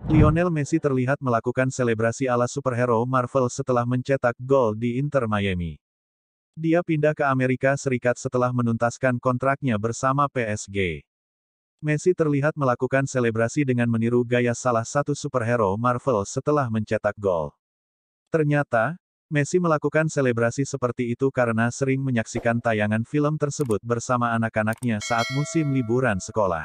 Lionel Messi terlihat melakukan selebrasi ala superhero Marvel setelah mencetak gol di Inter Miami. Dia pindah ke Amerika Serikat setelah menuntaskan kontraknya bersama PSG. Messi terlihat melakukan selebrasi dengan meniru gaya salah satu superhero Marvel setelah mencetak gol. Ternyata, Messi melakukan selebrasi seperti itu karena sering menyaksikan tayangan film tersebut bersama anak-anaknya saat musim liburan sekolah.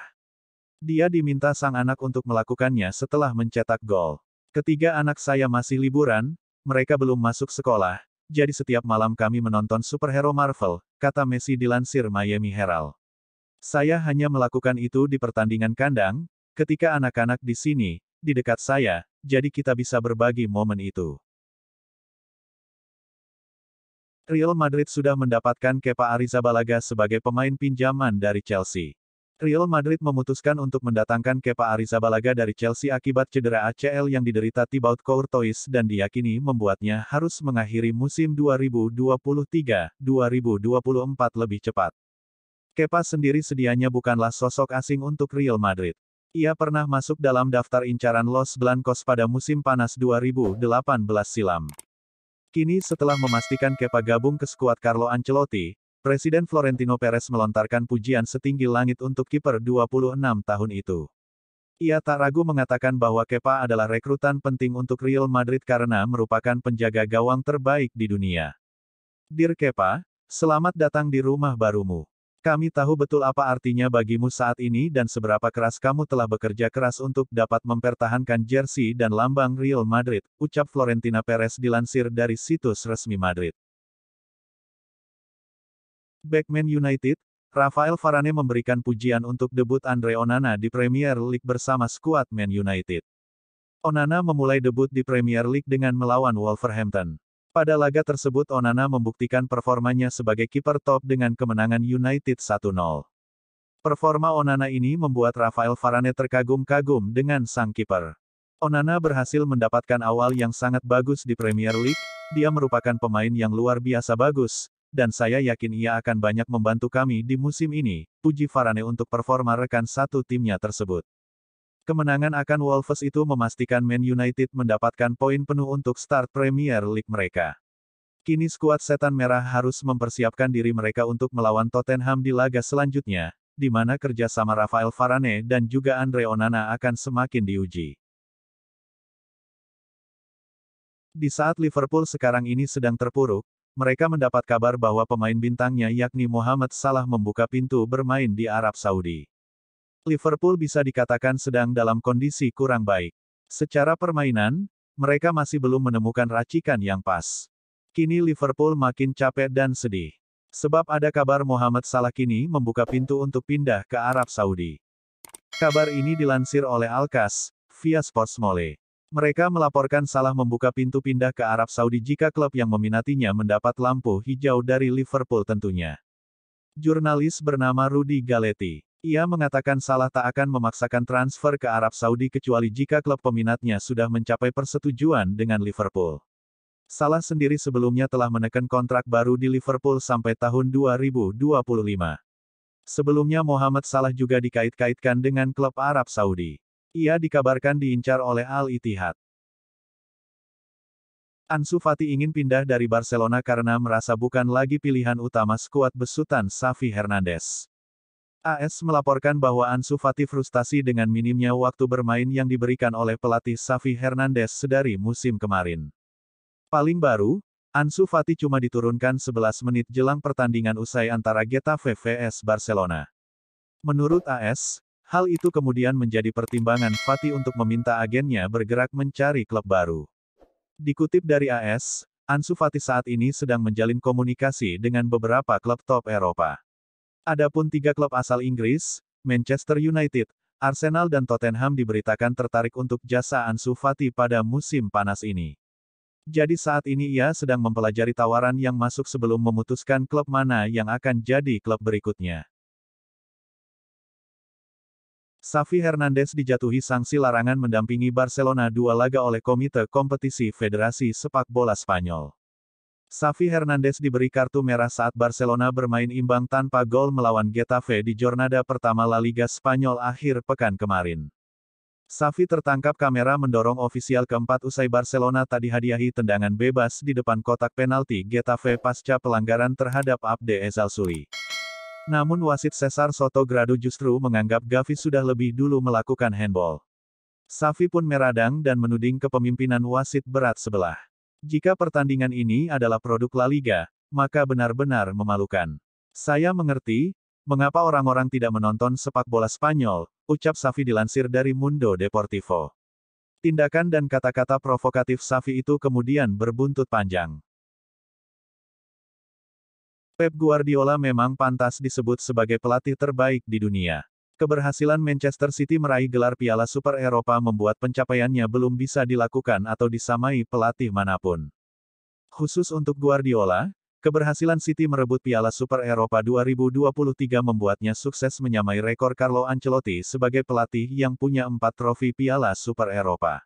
Dia diminta sang anak untuk melakukannya setelah mencetak gol. "Ketiga anak saya masih liburan, mereka belum masuk sekolah, jadi setiap malam kami menonton superhero Marvel," kata Messi dilansir Miami Herald. "Saya hanya melakukan itu di pertandingan kandang, ketika anak-anak di sini, di dekat saya, jadi kita bisa berbagi momen itu." Real Madrid sudah mendapatkan Kepa Arrizabalaga sebagai pemain pinjaman dari Chelsea. Real Madrid memutuskan untuk mendatangkan Kepa Arrizabalaga dari Chelsea akibat cedera ACL yang diderita Thibaut Courtois dan diyakini membuatnya harus mengakhiri musim 2023-2024 lebih cepat. Kepa sendiri sedianya bukanlah sosok asing untuk Real Madrid. Ia pernah masuk dalam daftar incaran Los Blancos pada musim panas 2018 silam. Kini setelah memastikan Kepa gabung ke skuad Carlo Ancelotti, Presiden Florentino Perez melontarkan pujian setinggi langit untuk kiper 26 tahun itu. Ia tak ragu mengatakan bahwa Kepa adalah rekrutan penting untuk Real Madrid karena merupakan penjaga gawang terbaik di dunia. "Dear Kepa, selamat datang di rumah barumu. Kami tahu betul apa artinya bagimu saat ini dan seberapa keras kamu telah bekerja keras untuk dapat mempertahankan jersey dan lambang Real Madrid," ucap Florentino Perez dilansir dari situs resmi Madrid. Bek Man United, Rafael Varane memberikan pujian untuk debut Andre Onana di Premier League bersama skuad Man United. Onana memulai debut di Premier League dengan melawan Wolverhampton. Pada laga tersebut Onana membuktikan performanya sebagai kiper top dengan kemenangan United 1-0. Performa Onana ini membuat Rafael Varane terkagum-kagum dengan sang kiper. Onana berhasil mendapatkan awal yang sangat bagus di Premier League, dia merupakan pemain yang luar biasa bagus, dan saya yakin ia akan banyak membantu kami di musim ini, puji Varane untuk performa rekan satu timnya tersebut. Kemenangan akan Wolves itu memastikan Man United mendapatkan poin penuh untuk start Premier League mereka. Kini skuad Setan Merah harus mempersiapkan diri mereka untuk melawan Tottenham di laga selanjutnya, di mana kerjasama Rafael Varane dan juga Andre Onana akan semakin diuji. Di saat Liverpool sekarang ini sedang terpuruk, mereka mendapat kabar bahwa pemain bintangnya yakni Mohamed Salah membuka pintu bermain di Arab Saudi. Liverpool bisa dikatakan sedang dalam kondisi kurang baik. Secara permainan, mereka masih belum menemukan racikan yang pas. Kini Liverpool makin capek dan sedih. Sebab ada kabar Mohamed Salah kini membuka pintu untuk pindah ke Arab Saudi. Kabar ini dilansir oleh Al-Qas, via Sportsmole. Mereka melaporkan Salah membuka pintu pindah ke Arab Saudi jika klub yang meminatinya mendapat lampu hijau dari Liverpool tentunya. Jurnalis bernama Rudy Galetti. Ia mengatakan Salah tak akan memaksakan transfer ke Arab Saudi kecuali jika klub peminatnya sudah mencapai persetujuan dengan Liverpool. Salah sendiri sebelumnya telah menekan kontrak baru di Liverpool sampai tahun 2025. Sebelumnya Mohamed Salah juga dikait-kaitkan dengan klub Arab Saudi. Ia dikabarkan diincar oleh Al-Ittihad. Ansu Fati ingin pindah dari Barcelona karena merasa bukan lagi pilihan utama skuad besutan Xavi Hernandez. AS melaporkan bahwa Ansu Fati frustasi dengan minimnya waktu bermain yang diberikan oleh pelatih Xavi Hernandez sedari musim kemarin. Paling baru, Ansu Fati cuma diturunkan 11 menit jelang pertandingan usai antara Getafe vs Barcelona. Menurut AS, hal itu kemudian menjadi pertimbangan Fati untuk meminta agennya bergerak mencari klub baru. Dikutip dari AS, Ansu Fati saat ini sedang menjalin komunikasi dengan beberapa klub top Eropa. Adapun 3 klub asal Inggris, Manchester United, Arsenal dan Tottenham diberitakan tertarik untuk jasa Ansu Fati pada musim panas ini. Jadi saat ini ia sedang mempelajari tawaran yang masuk sebelum memutuskan klub mana yang akan jadi klub berikutnya. Xavi Hernandez dijatuhi sanksi larangan mendampingi Barcelona 2 laga oleh Komite Kompetisi Federasi Sepak Bola Spanyol. Xavi Hernandez diberi kartu merah saat Barcelona bermain imbang tanpa gol melawan Getafe di jornada pertama La Liga Spanyol akhir pekan kemarin. Xavi tertangkap kamera mendorong ofisial keempat usai Barcelona tak dihadiahi tendangan bebas di depan kotak penalti Getafe pasca pelanggaran terhadap Abde Ezzalzouli. Namun wasit Cesar Sotogrado justru menganggap Gavi sudah lebih dulu melakukan handball. Xavi pun meradang dan menuding kepemimpinan wasit berat sebelah. Jika pertandingan ini adalah produk La Liga, maka benar-benar memalukan. Saya mengerti, mengapa orang-orang tidak menonton sepak bola Spanyol, ucap Xavi dilansir dari Mundo Deportivo. Tindakan dan kata-kata provokatif Xavi itu kemudian berbuntut panjang. Pep Guardiola memang pantas disebut sebagai pelatih terbaik di dunia. Keberhasilan Manchester City meraih gelar Piala Super Eropa membuat pencapaiannya belum bisa dilakukan atau disamai pelatih manapun. Khusus untuk Guardiola, keberhasilan City merebut Piala Super Eropa 2023 membuatnya sukses menyamai rekor Carlo Ancelotti sebagai pelatih yang punya 4 trofi Piala Super Eropa.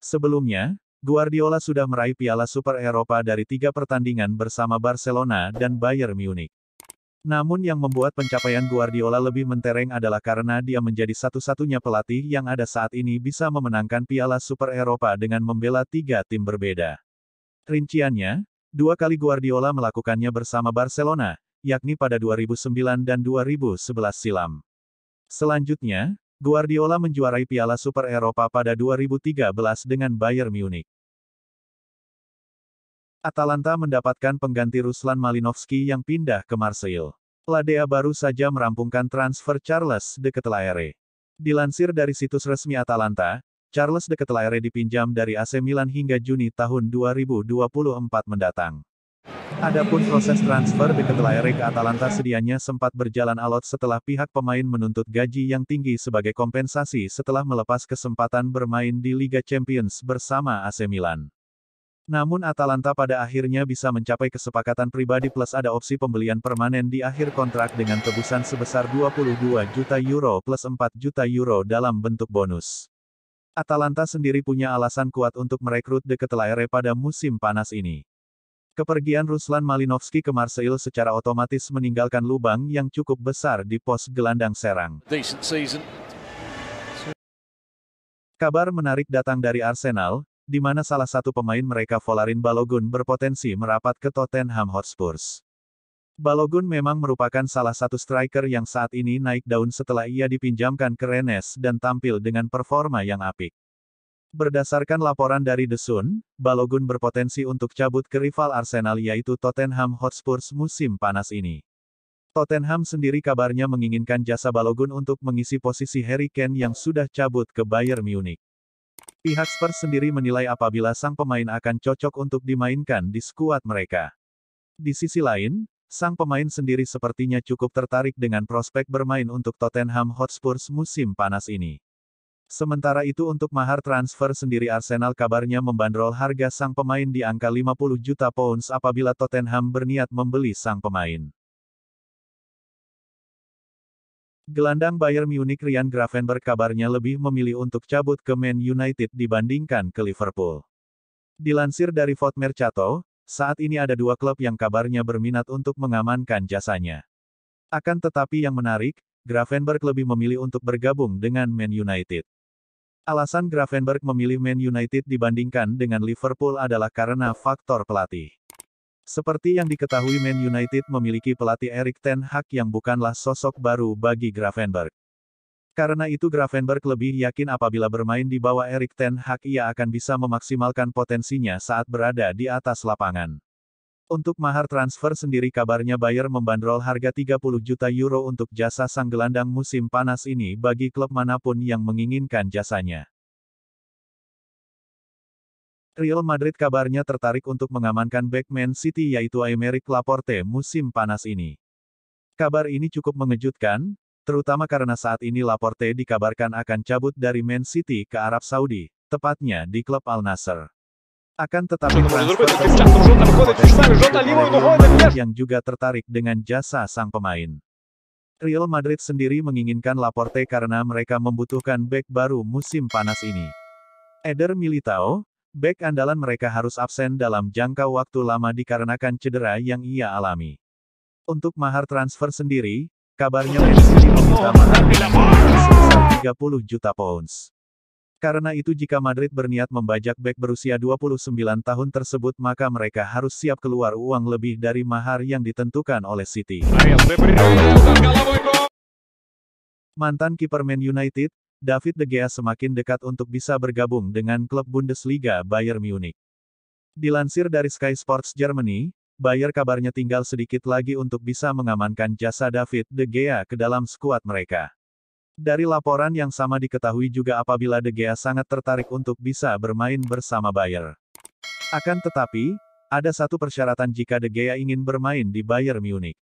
Sebelumnya, Guardiola sudah meraih Piala Super Eropa dari 3 pertandingan bersama Barcelona dan Bayern Munich. Namun yang membuat pencapaian Guardiola lebih mentereng adalah karena dia menjadi satu-satunya pelatih yang ada saat ini bisa memenangkan Piala Super Eropa dengan membela 3 tim berbeda. Rinciannya, 2 kali Guardiola melakukannya bersama Barcelona, yakni pada 2009 dan 2011 silam. Selanjutnya, Guardiola menjuarai Piala Super Eropa pada 2013 dengan Bayern Munich. Atalanta mendapatkan pengganti Ruslan Malinovskyi yang pindah ke Marseille. Ladea baru saja merampungkan transfer Charles de Ketelaere. Dilansir dari situs resmi Atalanta, Charles de Ketelaere dipinjam dari AC Milan hingga Juni tahun 2024 mendatang. Adapun proses transfer de Ketelaere ke Atalanta sedianya sempat berjalan alot setelah pihak pemain menuntut gaji yang tinggi sebagai kompensasi setelah melepas kesempatan bermain di Liga Champions bersama AC Milan. Namun Atalanta pada akhirnya bisa mencapai kesepakatan pribadi plus ada opsi pembelian permanen di akhir kontrak dengan tebusan sebesar 22 juta euro plus 4 juta euro dalam bentuk bonus. Atalanta sendiri punya alasan kuat untuk merekrut de Ketelaere pada musim panas ini. Kepergian Ruslan Malinovskyi ke Marseille secara otomatis meninggalkan lubang yang cukup besar di pos gelandang serang. Kabar menarik datang dari Arsenal, di mana salah satu pemain mereka Folarin Balogun berpotensi merapat ke Tottenham Hotspur. Balogun memang merupakan salah satu striker yang saat ini naik daun setelah ia dipinjamkan ke Rennes dan tampil dengan performa yang apik. Berdasarkan laporan dari The Sun, Balogun berpotensi untuk cabut ke rival Arsenal yaitu Tottenham Hotspur musim panas ini. Tottenham sendiri kabarnya menginginkan jasa Balogun untuk mengisi posisi Harry Kane yang sudah cabut ke Bayern Munich. Pihak Spurs sendiri menilai apabila sang pemain akan cocok untuk dimainkan di skuad mereka. Di sisi lain, sang pemain sendiri sepertinya cukup tertarik dengan prospek bermain untuk Tottenham Hotspur musim panas ini. Sementara itu untuk mahar transfer sendiri Arsenal kabarnya membandrol harga sang pemain di angka 50 juta pounds apabila Tottenham berniat membeli sang pemain. Gelandang Bayern Munich Ryan Gravenberch kabarnya lebih memilih untuk cabut ke Man United dibandingkan ke Liverpool. Dilansir dari Foot Mercato, saat ini ada 2 klub yang kabarnya berminat untuk mengamankan jasanya. Akan tetapi yang menarik, Gravenberch lebih memilih untuk bergabung dengan Man United. Alasan Gravenberch memilih Man United dibandingkan dengan Liverpool adalah karena faktor pelatih. Seperti yang diketahui Man United memiliki pelatih Erik ten Hag yang bukanlah sosok baru bagi Gravenberch. Karena itu Gravenberch lebih yakin apabila bermain di bawah Erik ten Hag ia akan bisa memaksimalkan potensinya saat berada di atas lapangan. Untuk mahar transfer sendiri kabarnya Bayern membandrol harga 30 juta euro untuk jasa sang gelandang musim panas ini bagi klub manapun yang menginginkan jasanya. Real Madrid kabarnya tertarik untuk mengamankan bek Man City yaitu Aymeric Laporte musim panas ini. Kabar ini cukup mengejutkan, terutama karena saat ini Laporte dikabarkan akan cabut dari Man City ke Arab Saudi, tepatnya di klub Al Nassr. Akan tetapi transfer yang juga tertarik dengan jasa sang pemain. Real Madrid sendiri menginginkan Laporte karena mereka membutuhkan bek baru musim panas ini. Eder Militao, bek andalan mereka harus absen dalam jangka waktu lama dikarenakan cedera yang ia alami. Untuk mahar transfer sendiri, kabarnya Man City meminta mahar sebesar 30 juta pounds. Karena itu jika Madrid berniat membajak bek berusia 29 tahun tersebut maka mereka harus siap keluar uang lebih dari mahar yang ditentukan oleh City. Mantan kiper Man United, David De Gea semakin dekat untuk bisa bergabung dengan klub Bundesliga Bayern Munich. Dilansir dari Sky Sports Germany, Bayer kabarnya tinggal sedikit lagi untuk bisa mengamankan jasa David De Gea ke dalam skuad mereka. Dari laporan yang sama diketahui juga apabila De Gea sangat tertarik untuk bisa bermain bersama Bayer. Akan tetapi, ada satu persyaratan jika De Gea ingin bermain di Bayern Munich.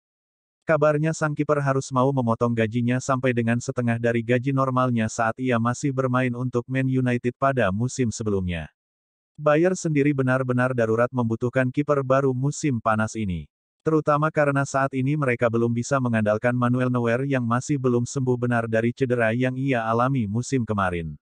Kabarnya sang kiper harus mau memotong gajinya sampai dengan setengah dari gaji normalnya saat ia masih bermain untuk Man United pada musim sebelumnya. Bayer sendiri benar-benar darurat membutuhkan kiper baru musim panas ini. Terutama karena saat ini mereka belum bisa mengandalkan Manuel Neuer yang masih belum sembuh benar dari cedera yang ia alami musim kemarin.